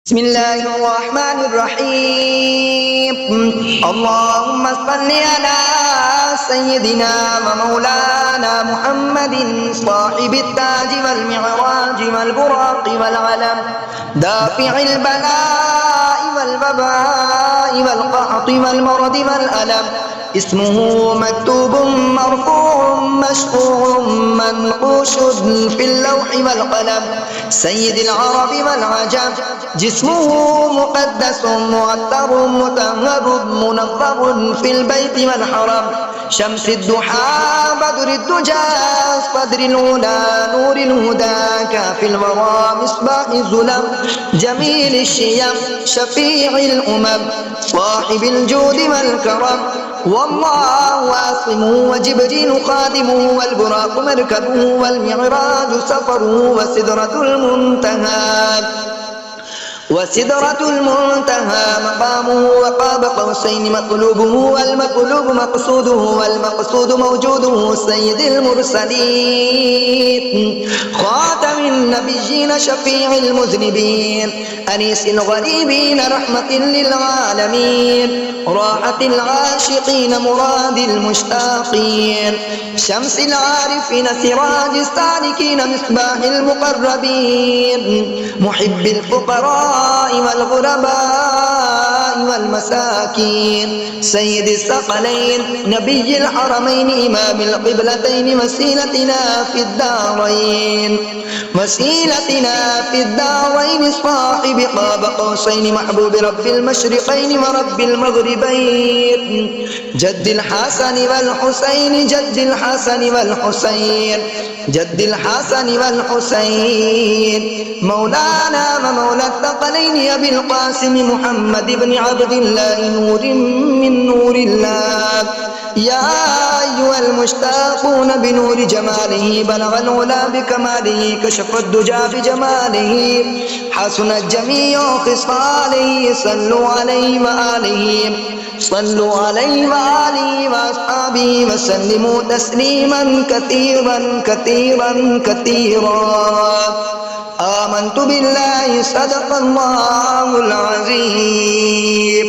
بسم الله الرحمن الرحيم اللهم صل على سيدنا ومولانا محمد صاحب التاج والمعراج والبراق والعلم دافع البلاء والوباء والقحط والمرض والألم اسمه مكتوب مرفوع مشفوع منقوش في اللوح والقلم سيد العرب والعجم جسمه مقدس معطر مطهر منظر في البيت والحرم شمس الضحى بدر الدجى صدر العلا نور الهدى كافي الورى مصباح الظلم جميل الشيم شفيع الأمم صاحب الجود والكرم والله واصمه وجبريل خادمه والبراق مركبه والمعراج سفره وسدرة المنتهى مقامه وقاب قوسين مطلوبه والمطلوب مقصوده والمقصود موجوده سيد المرسلين خاتم النبيين شفيع المذنبين أنيس الغريبين رحمة للعالمين راحة العاشقين مراد المشتاقين شمس العارفين سراج السالكين مصباح المقربين محب الفقراء والغرباء والمساكين سيد الثقلين نبي الحرمين إمام القبلتين وسيلتنا في الدارين صاحب قاب قوسين محبوب رب المشرقين ورب المغربين جد الحسن والحسين مولانا ومولى الثقلين أبي القاسم محمد بن عبد الله نور من نور الله يا أيها المشتاقون بنور جماله بلغ العلا بكماله كشف الدجى بجماله حسنت جميع خصاله صلوا عليه وآله وأصحابه وسلموا تسليما كثيرا آمنت بالله صدق الله العظيم.